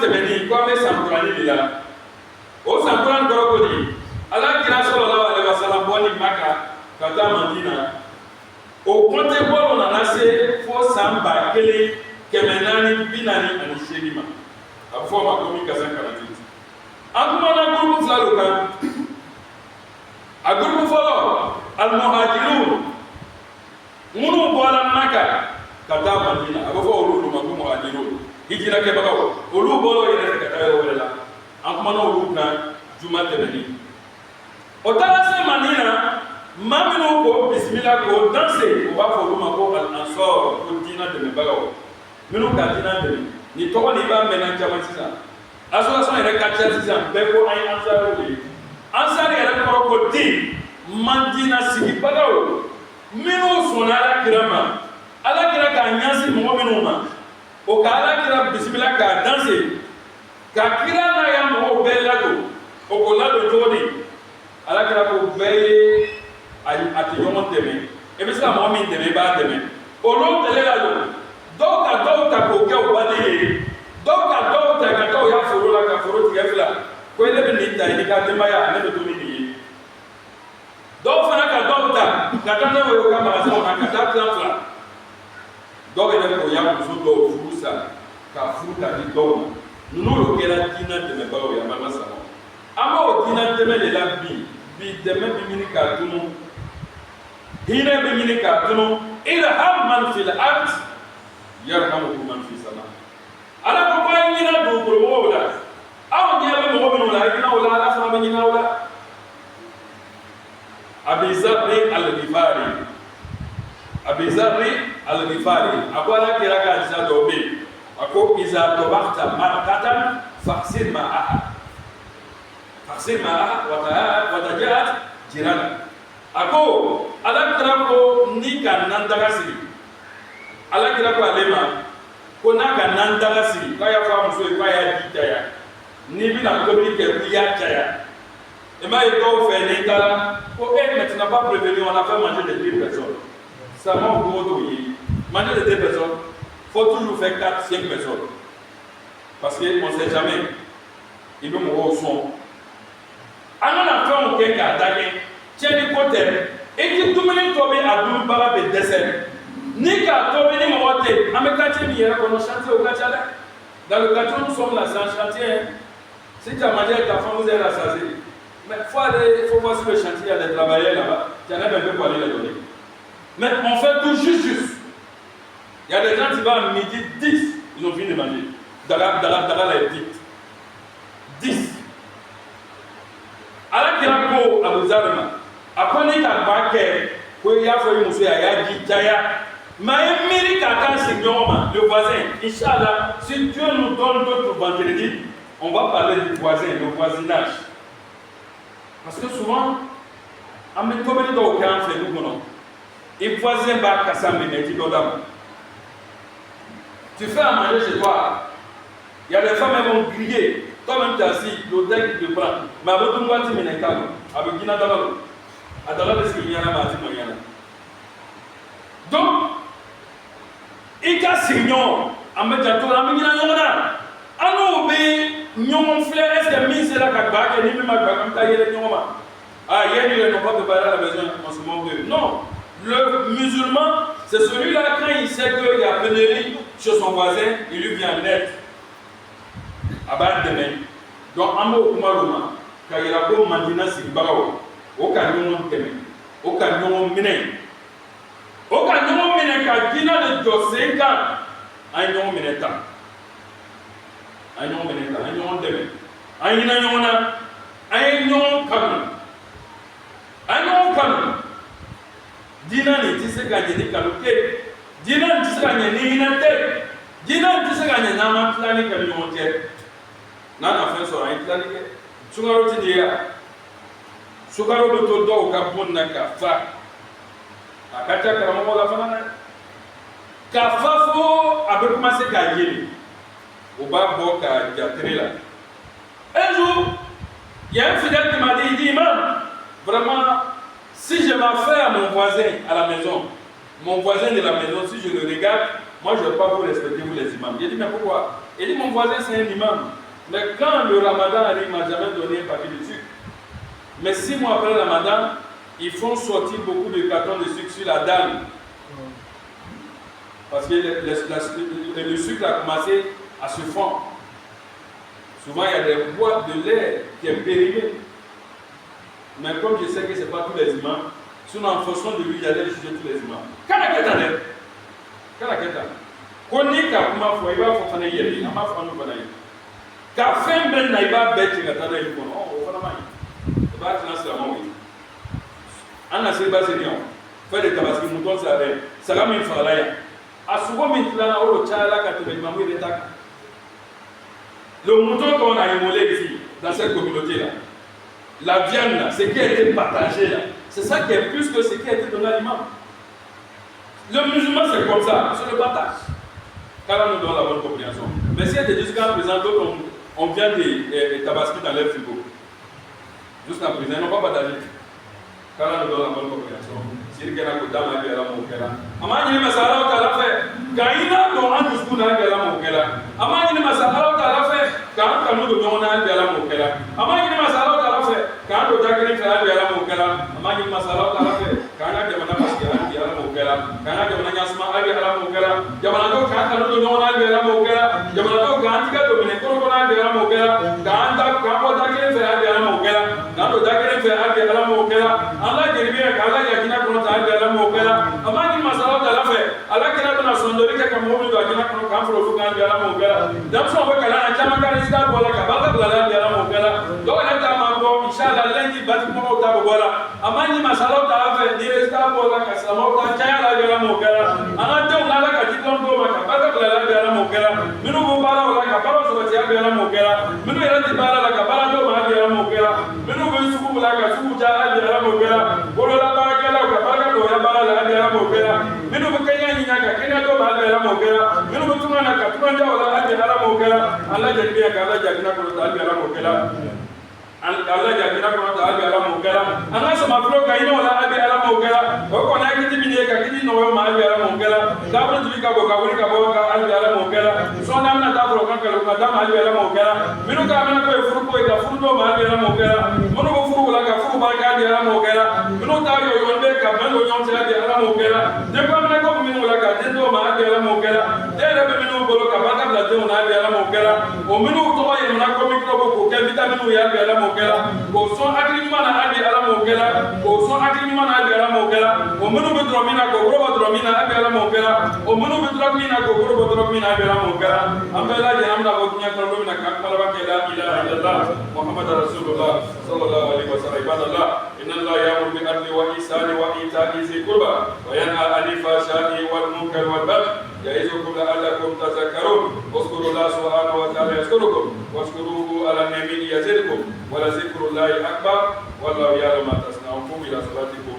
tɛmɛni ko an bɛ san kurani de la o san kurani kɔrɔ ko di ala kira sallallahu alaihi wasallam bɔli Maka ka taa Madina o kɔnte bɔlɔ nana se fo san 1448 ma a bɛ fɔ o ma ko 1448 an kumana gurupu fila de kan a gurupu fɔlɔ al-muhajirun minnu bɔra Maka ka taa Madina a bɛ fɔ olu ma ko muhajirun hijira kɛbagaw olu bɔra yɛrɛ fɛ ka taa yɔrɔ wɛrɛ la an kumana olu kan juma tɛmɛni o taara se Madina maa minnu ko bisimila ko danse o b'a fɔ olu ma ko al-ansar ko diinɛ dɛmɛbagaw minnu ka diinɛ dɛmɛ ni tɔgɔ ni b'a mɛnna caman sisan association yɛrɛ ka ca sisan bɛɛ ko an ye ansariw de ye ansari yɛrɛ kɔrɔ ko di man diinɛ sigibagaw minnu sɔnna alakira ma alakira k'a ɲɛsin mɔgɔ minnu ma o ka alakira bisimila k'a danse ka kira n'a ya mɔgɔw bɛɛ ladon o ko ladon cogo di alakira ko bɛɛ ye a tɛ ɲɔgɔn dɛmɛ i bɛ se ka mɔgɔ min dɛmɛ i b'a dɛmɛ olu tɛle la don dɔw ka dɔw ta k'o kɛ u baden ye dɔw ka dɔw ta ka dɔw ya foro la ka foro tigɛ fila ko ne bɛ nin ta i ka denbaya ne bɛ to ni nin ye dɔw fana ka dɔw ta ka taa n'a ye u ka magasinw na ka taa tilan fila dɔw yɛrɛ k'o ya muso dɔw furu sa ka furu ka di dɔw ma n'olu kɛra diinɛ dɛmɛbagaw ye a ma sama an b'o diinɛ dɛmɛ de la bi dɛmɛ bɛ ɲini k'a tunu hinɛ bɛ ɲini k'a tunu irham man fil ard yarhamukum man fis sama ala ko ko an ɲinɛ dugukolo mɔgɔw la aw ɲɛ bɛ mɔgɔ minnu la a ɲinɛ o la ala fana bɛ ɲinɛ o la Abi Zarri al-Ghifari a ko ala kira ka hadisa dɔw bɛ yen a ko iza tabakta marqatan faghsil ma'aha watajat jirana a ko ala kira ko ni ka nan daga sigi ala kira ko ale ma ko n'a ka nan daga sigi k'a y'a fɔ a muso ye k'a y'a ji caya n'i bɛna tobili kɛ k'i y'a caya i m'a ye dɔw fɛ n'i taara ko maintenant pas prévenu on a fait manger de 2 personnes ça m'a oublié manger de 2 personnes faut toujours faire 4-5 personnes parce que on sait jamais il bɛ mɔgɔw sɔn an kana fɛnw kɛ k'a da kɛ tiɲɛni ko tɛ i ti dumuni tobi a dunbaga bɛ dɛsɛ ni k'a tobi ni mɔgɔ tɛ an bɛ quartier min yɛrɛ kɔnɔ chantier o ka ca dɛ dans le quartier où nous sommes là c'est un chantier si tu as mangé ta femme vous êtes rassasié mais faut voir si le chantier il y a des travailleurs là-bas tu en as un peu pour aller les donner mais on fait tout juste il y a des gens qui vont à midi 10 ils ont fini de manger daga la est petite 10 ala kira ko Abu Zarri ma a ko ni ka ba kɛ ko i y'a fɔ i muso ye a y'a ji caya mais a ye miiri k'a k'a sigiɲɔgɔn ma le voisin inchallah si Dieu nous donne d'autres vendredis on va parler du voisin le voisinage parce que souvent an bɛ tobili dɔw kɛ an fɛ du kɔnɔ i voisin b'a kasa minɛ i ti dɔ d'a ma tu fais à manger chez toi il y a des femmes elles vont griller toi-même tu es assis l'odeur qui te prend mais a bɛ dun waati minɛ i t'a dɔn a bɛ ginna dala lo a dala bɛ sigi ɲana ma a ti ma ɲana donc i ka sigiɲɔgɔn an bɛ janto la an bɛ ɲina ɲɔgɔn na an n'o bɛ ɲɔgɔn filɛ est ce que min sera ka gba kɛ ni min ma gba an bɛ taa yɛlɛ ɲɔgɔn ma ah hier il est non pas préparé à la maison en ce moment non le musulman c'est celui-là quand il sait qu'il y a pénurie chez son voisin il lui vient en aide a b'a dɛmɛ donc an b'o kuma d'o ma ka yira ko Madina sigibagaw o ka ɲɔgɔn dɛmɛ o ka ɲɔgɔn minɛ o ka ɲɔgɔn minɛ ka diinɛ de jɔ sen kan an ye ɲɔgɔn minɛ tan an ye ɲɔgɔn minɛ tan an ye ɲɔgɔn dɛmɛ an hinɛ ɲɔgɔn na an ye ɲɔgɔn kanu an ye ɲɔgɔn kanu diinɛ nin tɛ se ka ɲɛ ni kanu tɛ diinɛ nin tɛ se ka ɲɛ ni hinɛ tɛ diinɛ nin tɛ se ka ɲɛ n'an ma tilali kɛ ni ɲɔgɔn cɛ n'an na fɛn sɔrɔ an ye tilali kɛ sukaro ti di yan sukaro bɛ to dɔw ka bon na ka fa a ka ca karamɔgɔ la fana dɛ ka fa fo a bɛ commencer k'a yeli o b'a bɔ ka ja tere la un jour il y a un fidèle qui m'a dit il dit imam vraiment si je m'en fais à mon voisin à la maison mon voisin de la maison si je le regarde moi je ne vais pas vous respecter vous les imams j'ai dit mais pourquoi Il dit, mon voisin, c'est un imam. Mais quand le ramadan arrive, il ne m'a jamais donné un paquet de sucre. Mais 6 mois après le ramadan, ils font sortir beaucoup de cartons de sucre sur la dalle. Parce que le sucre a commencé à se fondre. Souvent, il y a des boîtes de lait qui est périmée. Mais comme je sais que ce n'est pas tous les imams, sinon en fonction de lui, il y a des juger tous les imams. Quand la quête est quand la quête est qu'on dit qu'à comment il va faire des yéli, à ma femme nous connaît. Qu'à fin ben naïba bête qui est à l'aide de oh, on va la il va être dans la main. En a c'est basé lion. Fait des tabaski mouton ça va me faire là. À souvent maintenant au chala quand tu vas me détaquer. Le mouton qu'on a immolé ici dans cette communauté là. La viande là, ce qui a été partagé là, c'est ça qui est plus que ce qui a été donné à l'imam. Le musulman c'est comme ça, c'est le partage. Car là nous donnons la bonne compréhension. Mais si il y a des jusqu'à présent, d'autres on vient de tabaski dans leur frigo. Jusqu'à présent, ils n'ont pas partagé. Car là nous donnons la bonne compréhension. Si il y a un coup d'âme, il y a un mokela. Amani masala au talafe, kaina do an duskuna il y a la mokela. Amani masala au talafe, quand nous devons aller à la mokela. Amani masala au talafe, quand nous devons aller à la mokela. Amani masala au talafe, quand nous devons aller à la mokela. Quand nous devons aller à la mokela. Jamanato quand nous devons aller à la mokela. Jamanato quand nous devons aller à la mokela. Quand nous devons aller à la mokela. Quand nous devons aller à la mokela. Allah jirbiya kala yakina kono ta ala mokela. Amani masala au talafe, Allah kina na sondori ke kamobi do yakina kono kamfro fukan ala mokela. Damso ba kala na chama kala ista bola ka baka bala ala mokela. Do na ta mambo inshallah lengi bati mo ta bola. Amani masala au talafe ni ista bola ka samo ta chaya ala mokela. Ana to na la ka titon do ma ka baka bala ala mokela. Minu bo bala wala ka bala so ti ala mokela. Minu era ti bala la ka bala do ma ala mokela. Minu bo suku la ka suku ja ala mokela. Bolo la baraka la ka baraka do ya bala la ala mokela. Minu bo kenya ni ka kenya do ma ala mokela. Minu bo tuma na ka tuma ja wala ala mokela. Allah jabiya ka Allah jabina ko ta ala mokela. Allah jabina ko ta ala mokela. Ana sama flo ka ino wala ala mokela. Ko na kiti bine ka kiti no ma ala mokela. Ka bro tu ka bo ka wuri ka bo ka ala mokela. So na na ta flo ka ka da ma ala mokela. Minu ka na ko furu ko ka furu do ma ala mokela. Minu ko furu la ka furu ba ka ala mokela. Minu ta yo yo be ka ban do yon ta ala mokela. De ko na ko minu la ka de do ma ala mokela. De le be minu bolo ka ba ka la de na ala mokela. O minu to ba ye na ko mi ko ko ke vitaminu ya ala mokela. Ko so akri ma na ala mokela. Ko so akri ma na ala mokela. O minu be dro mina ko ro ba dro mina ala mokela. O minu be dro mina ko ro ba dro mina ala mokela. Ambela je amna ko nya ko lo mina ka kala ba ke la ilaha illallah Muhammad rasulullah sallallahu alaihi wasallam. Ibadallah inna Allah ya'muru bil adli wa ihsani wa ita'i dhil qurba wa yanha 'anil fahsha'i wal munkari wal baghi ya'izukum la'allakum tadhakkarun. Uzkuru Allah subhanahu wa ta'ala yazkurukum washkuruhu ala ni'amihi yazidkum wa la dhikrullahi akbar wallahu ya'lamu ma tasna'un. Ila salatikum.